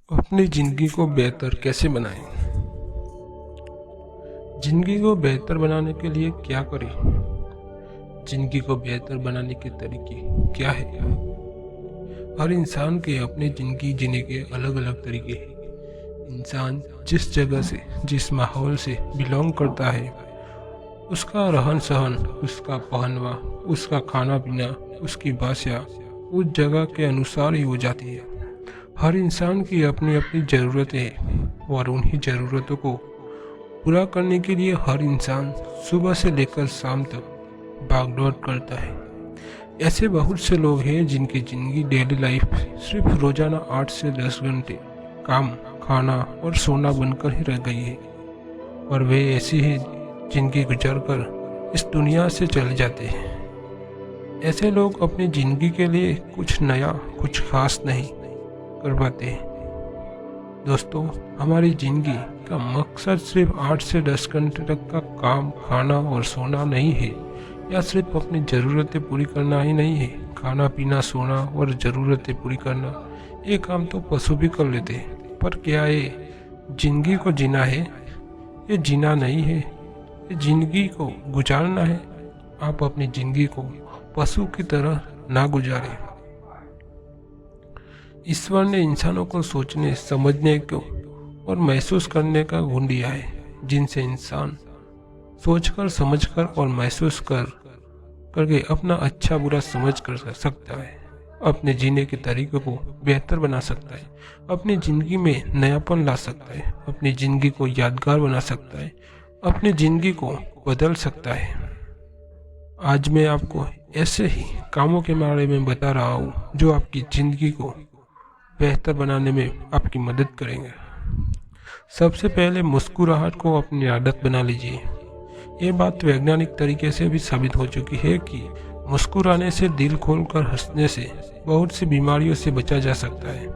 अपनी ज़िंदगी को बेहतर कैसे बनाएं? ज़िंदगी को बेहतर बनाने के लिए क्या करें? ज़िंदगी को बेहतर बनाने के तरीके क्या है? हर इंसान के अपनी ज़िंदगी जीने के अलग अलग तरीके हैं। इंसान जिस जगह से, जिस माहौल से बिलोंग करता है, उसका रहन सहन, उसका पहनवा, उसका खाना पीना, उसकी भाषा उस जगह के अनुसार ही हो जाती है। हर इंसान की अपनी अपनी ज़रूरतें हैं और उन्हीं ज़रूरतों को पूरा करने के लिए हर इंसान सुबह से लेकर शाम तक भागदौड़ करता है। ऐसे बहुत से लोग हैं जिनकी ज़िंदगी डेली लाइफ सिर्फ रोज़ाना 8 से 10 घंटे काम, खाना और सोना बनकर ही रह गई है। और वे ऐसी हैं जिनकी गुजर कर इस दुनिया से चले जाते हैं। ऐसे लोग अपनी ज़िंदगी के लिए कुछ नया, कुछ खास नहीं कर पाते हैं। दोस्तों, हमारी ज़िंदगी का मकसद सिर्फ 8 से 10 घंटे तक का काम, खाना और सोना नहीं है, या सिर्फ अपनी ज़रूरतें पूरी करना ही नहीं है। खाना पीना, सोना और ज़रूरतें पूरी करना, ये काम तो पशु भी कर लेते हैं। पर क्या ये ज़िंदगी को जीना है? ये जीना नहीं है, ये ज़िंदगी को गुजारना है। आप अपनी ज़िंदगी को पशु की तरह ना गुजारें। ईश्वर ने इंसानों को सोचने, समझने को और महसूस करने का गुण दिया है, जिनसे इंसान सोचकर, समझकर और महसूस करके अपना अच्छा बुरा समझ कर सकता है, अपने जीने के तरीकों को बेहतर बना सकता है, अपनी ज़िंदगी में नयापन ला सकता है, अपनी ज़िंदगी को यादगार बना सकता है, अपनी ज़िंदगी को बदल सकता है। आज मैं आपको ऐसे ही कामों के बारे में बता रहा हूँ जो आपकी ज़िंदगी को बेहतर बनाने में आपकी मदद करेंगे। सबसे पहले मुस्कुराहट को अपनी आदत बना लीजिए। ये बात वैज्ञानिक तरीके से भी साबित हो चुकी है कि मुस्कुराने से, दिल खोलकर हंसने से बहुत सी बीमारियों से बचा जा सकता है।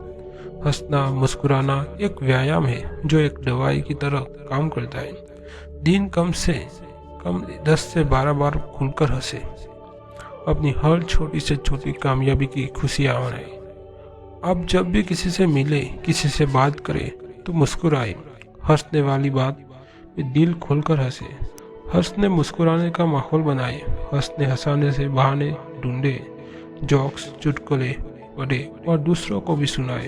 हंसना, मुस्कुराना एक व्यायाम है जो एक दवाई की तरह काम करता है। दिन कम से कम 10 से 12 बार खुलकर हंसे। अपनी हर छोटी से छोटी कामयाबी की खुशियाँ मनाएं। आप जब भी किसी से मिले, किसी से बात करें तो मुस्कुराए। हंसने वाली बात में दिल खोलकर हंसे। हंसने मुस्कुराने का माहौल बनाए। हंसने हंसाने से बहाने ढूंढे, जोक्स, चुटकुले पढ़े और दूसरों को भी सुनाए।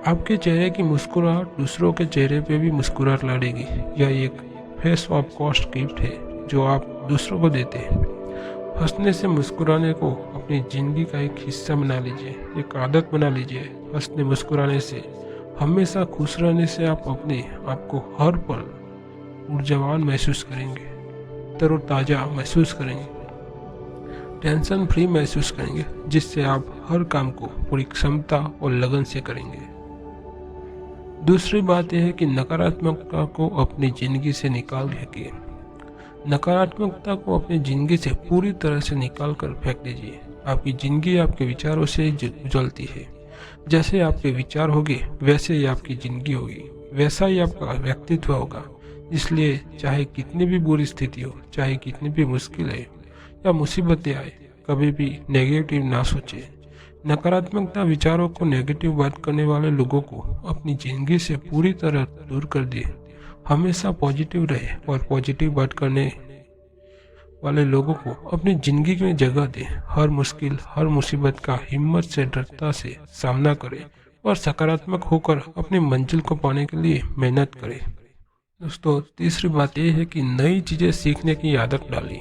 आपके चेहरे की मुस्कुराहट दूसरों के चेहरे पे भी मुस्कुराहट लाएगी। यह एक फेस ऑफ कॉस्ट गिफ्ट है जो आप दूसरों को देते हैं। हंसने से मुस्कुराने को अपनी ज़िंदगी का एक हिस्सा बना लीजिए, एक आदत बना लीजिए। हंसने मुस्कुराने से, हमेशा खुश रहने से आप अपने आप को हर पल ऊर्जावान महसूस करेंगे, तरोताज़ा महसूस करेंगे, टेंशन फ्री महसूस करेंगे, जिससे आप हर काम को पूरी क्षमता और लगन से करेंगे। दूसरी बात यह है कि नकारात्मकता को अपनी ज़िंदगी से निकाल फेंकिए। नकारात्मकता को अपनी ज़िंदगी से पूरी तरह से निकाल कर फेंक दीजिए। आपकी ज़िंदगी आपके विचारों से उजलती है। जैसे आपके विचार होंगे वैसे ही आपकी ज़िंदगी होगी, वैसा ही आपका व्यक्तित्व होगा। इसलिए चाहे कितनी भी बुरी स्थिति हो, चाहे कितनी भी मुश्किलें या मुसीबतें आए, कभी भी नेगेटिव ना सोचें। नकारात्मकता विचारों को, नेगेटिव बात करने वाले लोगों को अपनी ज़िंदगी से पूरी तरह दूर कर दिए। हमेशा पॉजिटिव रहे और पॉजिटिव बात करने वाले लोगों को अपनी ज़िंदगी में जगह दें। हर मुश्किल, हर मुसीबत का हिम्मत से, दृढ़ता से सामना करें और सकारात्मक होकर अपनी मंजिल को पाने के लिए मेहनत करें। दोस्तों, तीसरी बात यह है कि नई चीज़ें सीखने की आदत डालें।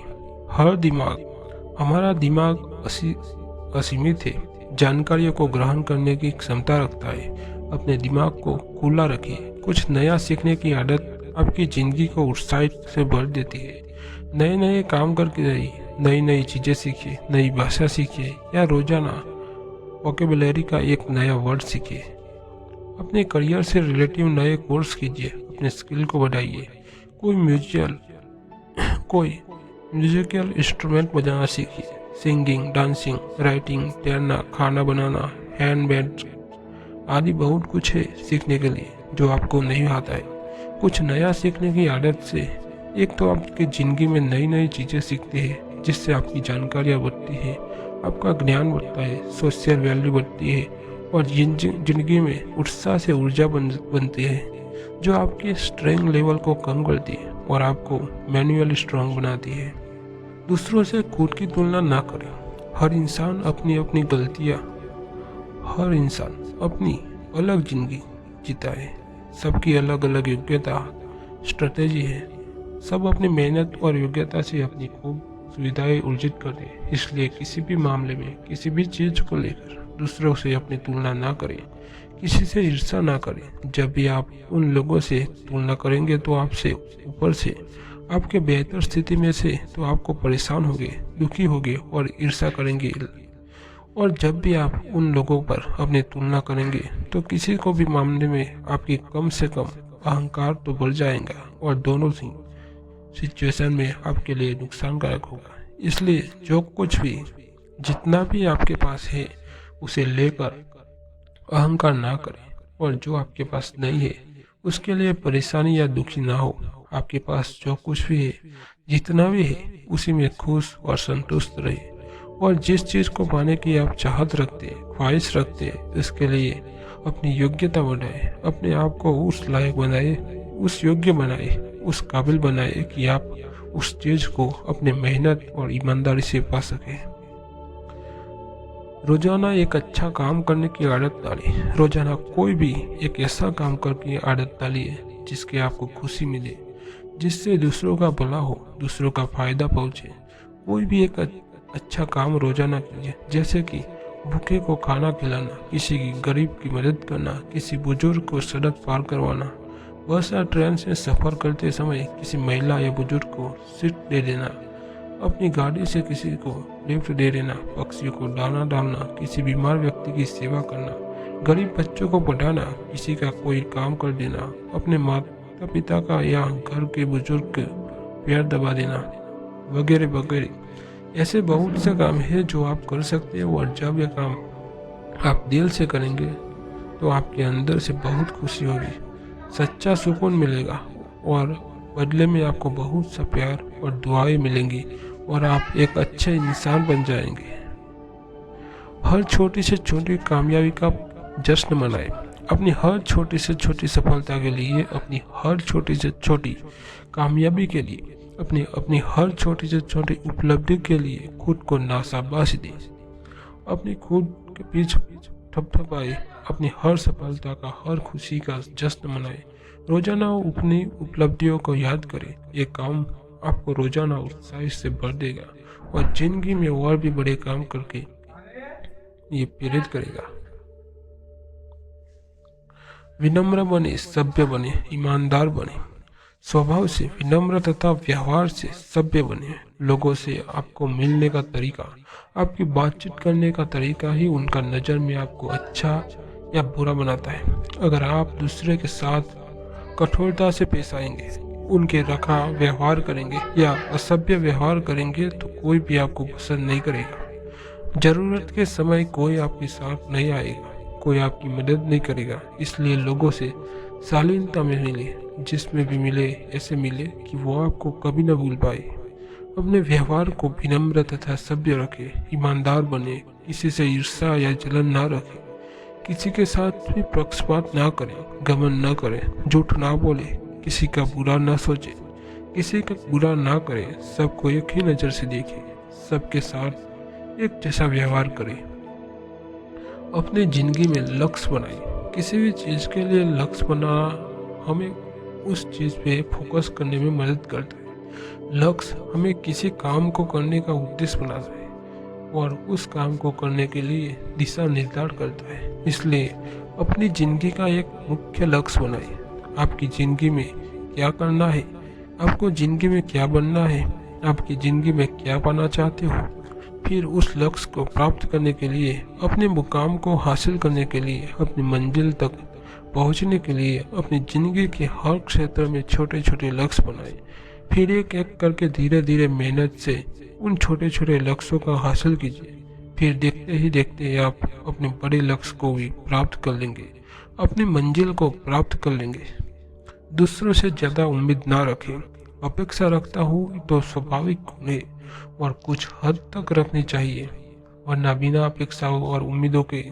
हमारा दिमाग असीमित है, जानकारियों को ग्रहण करने की क्षमता रखता है। अपने दिमाग को खुला रखिए। कुछ नया सीखने की आदत आपकी ज़िंदगी को उत्साहित से भर देती है। नए नए काम करके रहिए, नई नई चीज़ें सीखिए, नई भाषा सीखिए या रोजाना वोकेबुलरी का एक नया वर्ड सीखिए। अपने करियर से रिलेटिव नए कोर्स कीजिए, अपने स्किल को बढ़ाइए। कोई म्यूजिकल इंस्ट्रूमेंट बजाना सीखिए। सिंगिंग, डांसिंग, राइटिंग, तैरना, खाना बनाना, हैंडमेड आदि बहुत कुछ है सीखने के लिए जो आपको नहीं आता है। कुछ नया सीखने की आदत से एक तो आपकी ज़िंदगी में नई नई चीज़ें सीखते हैं, जिससे आपकी जानकारियाँ बढ़ती है, आपका ज्ञान बढ़ता है, सोशल वैल्यू बढ़ती है और जिंदगी में उत्साह से ऊर्जा बनती है जो आपके स्ट्रेंथ लेवल को कम करती है और आपको मैन्युअली स्ट्रांग बनाती है। दूसरों से खुद की तुलना ना करें। हर इंसान अपनी अपनी गलतियाँ, हर इंसान अपनी अलग जिंदगी जीता है। सबकी अलग अलग योग्यता, स्ट्रेटेजी है। सब अपनी मेहनत और योग्यता से अपनी खूब सुविधाएं अर्जित करते हैं। इसलिए किसी भी मामले में, किसी भी चीज़ को लेकर दूसरों से अपनी तुलना ना करें, किसी से ईर्ष्या ना करें। जब भी आप उन लोगों से तुलना करेंगे तो आपसे ऊपर से, आपके बेहतर स्थिति में से, तो आपको परेशान होंगे, दुखी होंगे और ईर्ष्या करेंगे। और जब भी आप उन लोगों पर अपनी तुलना करेंगे तो किसी को भी मामले में आपकी कम से कम अहंकार तो बढ़ जाएगा और दोनों ही सिचुएशन में आपके लिए नुकसानकारक होगा। इसलिए जो कुछ भी, जितना भी आपके पास है उसे लेकर अहंकार ना करें, और जो आपके पास नहीं है उसके लिए परेशानी या दुखी ना हो। आपके पास जो कुछ भी है, जितना भी है, उसी में खुश और संतुष्ट रहिए। और जिस चीज़ को पाने की आप चाहत रखते हैं, ख्वाहिश रखते हैं, उसके लिए अपनी योग्यता बढ़ाए, अपने आप को उस लायक बनाए, उस योग्य बनाए, उस काबिल बनाए कि आप उस चीज को अपने मेहनत और ईमानदारी से पा सके। रोजाना एक अच्छा काम करने की आदत डालिए। रोजाना कोई भी एक ऐसा काम करके आदत डालिए जिसके आपको खुशी मिले, जिससे दूसरों का भला हो, दूसरों का फायदा पहुंचे। कोई भी एक अच्छा काम रोजाना कीजिए, जैसे कि भूखे को खाना खिलाना, किसी की गरीब की मदद करना, किसी बुजुर्ग को सड़क पार करवाना, बस या ट्रेन से सफर करते समय किसी महिला या बुजुर्ग को सीट दे देना, अपनी गाड़ी से किसी को लिफ्ट दे देना, पक्षियों को दाना डालना, किसी बीमार व्यक्ति की सेवा करना, गरीब बच्चों को पढ़ाना, किसी का कोई काम कर देना, अपने माता पिता का या घर के बुजुर्ग के पैर दबा देना, वगैरह वगैरह। ऐसे बहुत से काम है जो आप कर सकते हैं, और जब यह काम आप दिल से करेंगे तो आपके अंदर से बहुत खुशी होगी, सच्चा सुकून मिलेगा, और बदले में आपको बहुत सा प्यार और दुआएं मिलेंगी, और आप एक अच्छे इंसान बन जाएंगे। हर छोटी से छोटी कामयाबी का जश्न मनाएं। अपनी हर छोटी से छोटी सफलता के लिए, अपनी हर छोटी से छोटी कामयाबी के लिए, अपनी हर छोटी से छोटी उपलब्धि के लिए खुद को नाशाबाशी दें। अपनी खुद के पीछे थपथपाए, अपनी हर सफलता का, हर खुशी का जश्न मनाए। रोजाना अपनी उपलब्धियों को याद करें। ये काम आपको रोजाना उत्साह से भर देगा और जिंदगी में और भी बड़े काम करके ये प्रेरित करेगा। विनम्र बने, सभ्य बने, ईमानदार बने। स्वभाव से विनम्र तथा व्यवहार से सभ्य बने। लोगों से आपको मिलने का तरीका, आपकी बातचीत करने का तरीका ही उनका नज़र में आपको अच्छा या बुरा बनाता है। अगर आप दूसरे के साथ कठोरता से पेश आएंगे, उनके रखा व्यवहार करेंगे या असभ्य व्यवहार करेंगे तो कोई भी आपको पसंद नहीं करेगा। जरूरत के समय कोई आपके साथ नहीं आएगा, कोई आपकी मदद नहीं करेगा। इसलिए लोगों से शालीनता में मिले, जिसमें भी मिले ऐसे मिले कि वो आपको कभी न भूल पाए। अपने व्यवहार को विनम्र तथा सभ्य रखे, ईमानदार बने, किसी से ईर्ष्या या जलन ना रखे, किसी के साथ भी पक्षपात ना करें, घमंड ना करें, झूठ ना बोले, किसी का बुरा ना सोचे, किसी का बुरा ना करें, सबको एक ही नज़र से देखें, सबके साथ एक जैसा व्यवहार करें। अपनी जिंदगी में लक्ष्य बनाएं। किसी भी चीज़ के लिए लक्ष्य बनाना हमें उस चीज़ पे फोकस करने में मदद करता है। लक्ष्य हमें किसी काम को करने का उद्देश्य बनाता है और उस काम को करने के लिए दिशा निर्धारण करता है। इसलिए अपनी जिंदगी का एक मुख्य लक्ष्य बनाएं। आपकी जिंदगी में क्या करना है, आपको जिंदगी में क्या बनना है, आपकी जिंदगी में क्या पाना चाहते हो। फिर उस लक्ष्य को प्राप्त करने के लिए, अपने मुकाम को हासिल करने के लिए, अपनी मंजिल तक पहुंचने के लिए अपनी जिंदगी के हर क्षेत्र में छोटे छोटे लक्ष्य बनाएं। फिर एक एक करके धीरे धीरे मेहनत से उन छोटे छोटे लक्ष्यों का हासिल कीजिए। फिर देखते ही देखते आप अपने बड़े लक्ष्य को भी प्राप्त कर लेंगे, अपनी मंजिल को प्राप्त कर लेंगे। दूसरों से ज़्यादा उम्मीद ना रखें। अपेक्षा रखता हूँ तो स्वाभाविक है और कुछ हद तक रखनी चाहिए, वरना बिना अपेक्षाओं और उम्मीदों के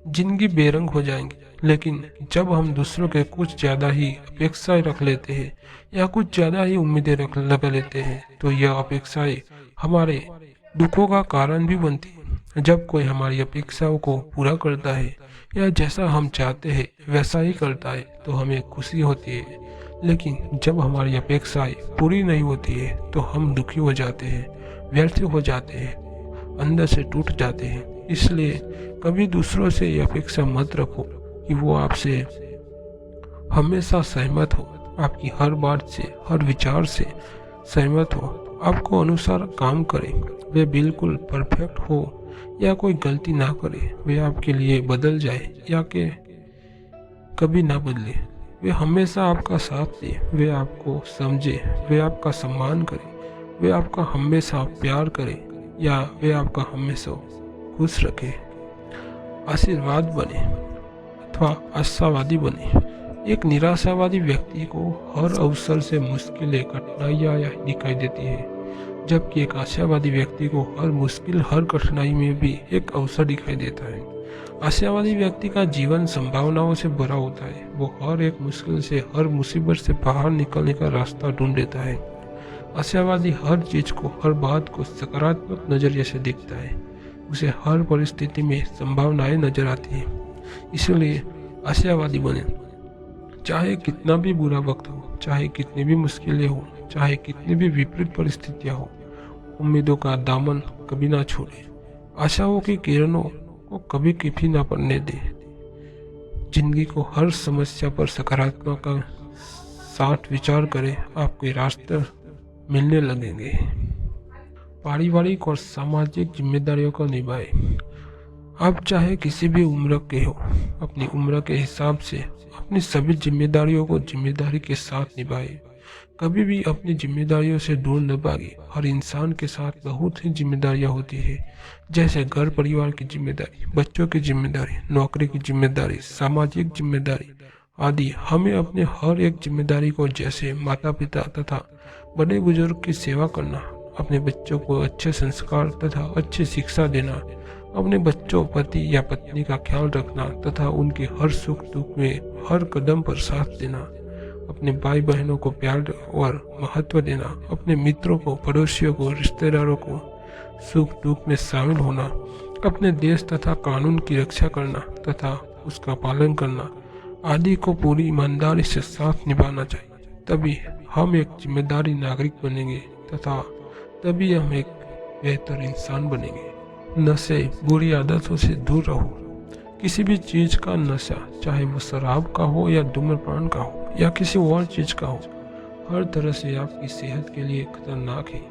जिंदगी बेरंग हो जाएंगी। लेकिन जब हम दूसरों के कुछ ज्यादा ही अपेक्षाएं रख लेते हैं या कुछ ज्यादा ही उम्मीदें रख लगा लेते हैं, तो यह अपेक्षाएं हमारे दुखों का कारण भी बनती है। जब कोई हमारी अपेक्षाओं को पूरा करता है या जैसा हम चाहते हैं वैसा ही करता है, तो हमें खुशी होती है। लेकिन जब हमारी अपेक्षाएं पूरी नहीं होती है तो हम दुखी हो जाते हैं, व्यर्थ हो जाते हैं, अंदर से टूट जाते हैं। इसलिए कभी दूसरों से ये अपेक्षा मत रखो कि वो आपसे हमेशा सहमत हो, आपकी हर बात से, हर विचार से सहमत हो, आपको अनुसार काम करे। वे बिल्कुल परफेक्ट हो या कोई गलती ना करे, वे आपके लिए बदल जाए या के कभी ना बदले। वे हमेशा आपका साथ दे, वे आपको समझे, वे आपका सम्मान करे, वे आपका हमेशा प्यार करे या वे आपका हमेशा खुश रखे, आशीर्वाद बने अथवा आशावादी बने। एक निराशावादी व्यक्ति को हर अवसर से मुश्किलें, कठिनाइयाँ दिखाई देती है, जबकि एक आशावादी व्यक्ति को हर मुश्किल, हर कठिनाई में भी एक अवसर दिखाई देता है। आशावादी व्यक्ति का जीवन संभावनाओं से भरा होता है। वो हर एक मुश्किल से, हर मुसीबत से बाहर निकलने का रास्ता ढूंढ लेता है। आशावादी हर चीज को, हर बात को सकारात्मक नजरिए से देखता है। उसे हर परिस्थिति में संभावनाएं नजर आती हैं। इसलिए आशावादी बने, चाहे कितना भी बुरा वक्त हो, चाहे कितनी भी मुश्किलें हो, चाहे कितनी भी विपरीत परिस्थितियां हो, उम्मीदों का दामन कभी ना छोड़े, आशाओं की किरणों को कभी किफी ना पड़ने दे। जिंदगी को हर समस्या पर सकारात्मक का साथ विचार करें, आपके रास्ते मिलने लगेंगे। पारिवारिक और सामाजिक जिम्मेदारियों को निभाएं। आप चाहे किसी भी उम्र के हो, अपनी उम्र के हिसाब से अपनी सभी जिम्मेदारियों को जिम्मेदारी के साथ निभाएं। कभी भी अपनी जिम्मेदारियों से दूर न भागे। हर इंसान के साथ बहुत ही जिम्मेदारियां होती है, जैसे घर परिवार की जिम्मेदारी, बच्चों की जिम्मेदारी, नौकरी की जिम्मेदारी, सामाजिक जिम्मेदारी आदि। हमें अपने हर एक जिम्मेदारी को, जैसे माता पिता तथा बड़े बुजुर्ग की सेवा करना, अपने बच्चों को अच्छे संस्कार तथा अच्छी शिक्षा देना, अपने बच्चों, पति या पत्नी का ख्याल रखना तथा उनके हर सुख दुख में हर कदम पर साथ देना, अपने भाई बहनों को प्यार और महत्व देना, अपने मित्रों को, पड़ोसियों को, रिश्तेदारों को सुख दुख में शामिल होना, अपने देश तथा कानून की रक्षा करना तथा उसका पालन करना आदि को पूरी ईमानदारी से साथ निभाना चाहिए। तभी हम एक जिम्मेदारी नागरिक बनेंगे तथा तभी हम एक बेहतर इंसान बनेंगे। नशे, बुरी आदतों से दूर रहो। किसी भी चीज का नशा, चाहे वो शराब का हो या धूम्रपान का हो या किसी और चीज का हो, हर तरह से आपकी सेहत के लिए खतरनाक है।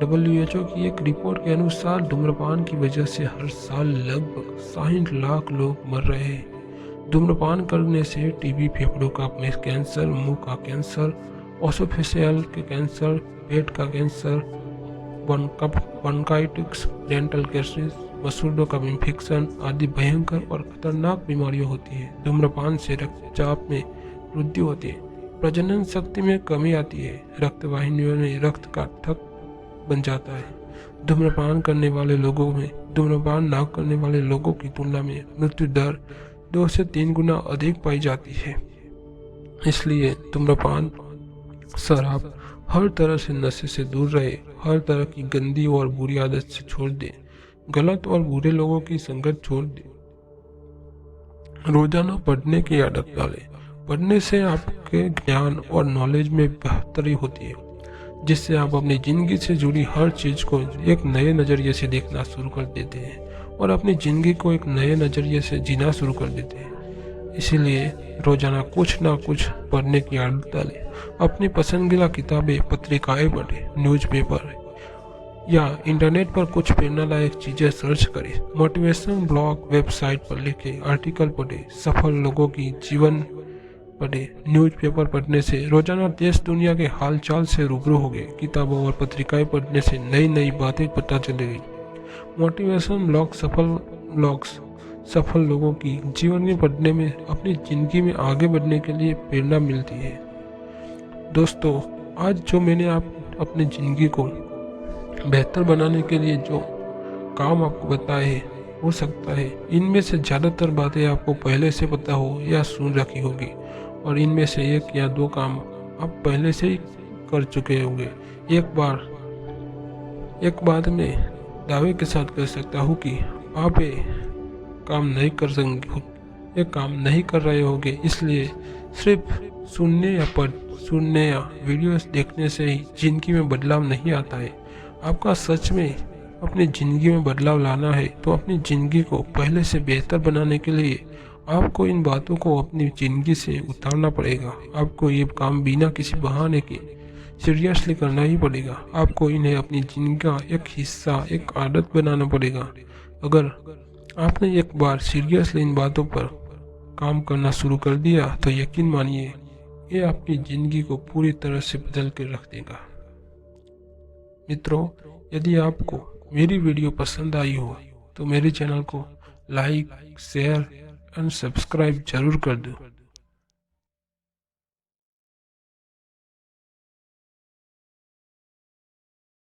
WHO की एक रिपोर्ट के अनुसार धूम्रपान की वजह से हर साल लगभग 60 लाख लोग मर रहे हैं। धूम्रपान करने से टीबी, फेफड़ों का कैंसर, मुंह का कैंसर, ओसोफेशियल के कैंसर, पेट का कैंसर, ब्रोंकाइटिस, डेंटल कैंसर, मसूड़ों का इन्फेक्शन आदि भयंकर और खतरनाक बीमारियां होती हैं। धूम्रपान से रक्तचाप में वृद्धि होती है, प्रजनन शक्ति में कमी आती है, रक्तवाहिनियों में रक्त का थक बन जाता है। धूम्रपान करने वाले लोगों में धूम्रपान न करने वाले लोगों की तुलना में मृत्यु दर 2 से 3 गुना अधिक पाई जाती है। इसलिए धूम्रपान, शराब, हर तरह से नशे से दूर रहे, हर तरह की गंदी और बुरी आदत से छोड़ दे, गलत और बुरे लोगों की संगत छोड़ दे। रोजाना पढ़ने की आदत डालें। पढ़ने से आपके ज्ञान और नॉलेज में बेहतरी होती है, जिससे आप अपनी जिंदगी से जुड़ी हर चीज को एक नए नजरिए से देखना शुरू कर देते हैं और अपनी जिंदगी को एक नए नजरिए से जीना शुरू कर देते हैं। इसीलिए रोजाना कुछ ना कुछ पढ़ने की आदत डालें। अपनी पसंदीदा किताबें, पत्रिकाएं पढ़ें, न्यूज़पेपर या इंटरनेट पर कुछ प्रेरणादायक चीजें सर्च करें। मोटिवेशन ब्लॉग, वेबसाइट पर लिखे आर्टिकल पढ़ें, सफल लोगों की जीवन पढ़ें। न्यूज़पेपर पढ़ने से रोजाना देश दुनिया के हालचाल से रूबरू होंगे। किताबों और पत्रिकाएं पढ़ने से नई नई बातें पता चलेगी। मोटिवेशन ब्लॉग्स सफल लोगों की जीवन में पढ़ने में अपनी जिंदगी में आगे बढ़ने के लिए प्रेरणा मिलती है। दोस्तों, आज जो मैंने अपनी जिंदगी को बेहतर बनाने के लिए जो काम आपको बताए हैं, हो सकता है इनमें से ज़्यादातर बातें आपको पहले से पता हो या सुन रखी होगी, और इनमें से 1 या 2 काम आप पहले से ही कर चुके होंगे। एक बात मैं दावे के साथ कह सकता हूँ कि आप ये काम नहीं कर रहे होंगे, इसलिए सिर्फ सुनने या वीडियोस देखने से ही जिंदगी में बदलाव नहीं आता है। आपका सच में अपनी ज़िंदगी में बदलाव लाना है तो अपनी ज़िंदगी को पहले से बेहतर बनाने के लिए आपको इन बातों को अपनी ज़िंदगी से उतारना पड़ेगा। आपको ये काम बिना किसी बहाने के सीरियसली करना ही पड़ेगा। आपको इन्हें अपनी ज़िंदगी का एक हिस्सा, एक आदत बनाना पड़ेगा। अगर आपने एक बार सीरियसली इन बातों पर काम करना शुरू कर दिया तो यकीन मानिए ये आपकी ज़िंदगी को पूरी तरह से बदल कर रख देगा। मित्रों, यदि आपको मेरी वीडियो पसंद आई हो तो मेरे चैनल को लाइक, शेयर एंड सब्सक्राइब जरूर कर दो।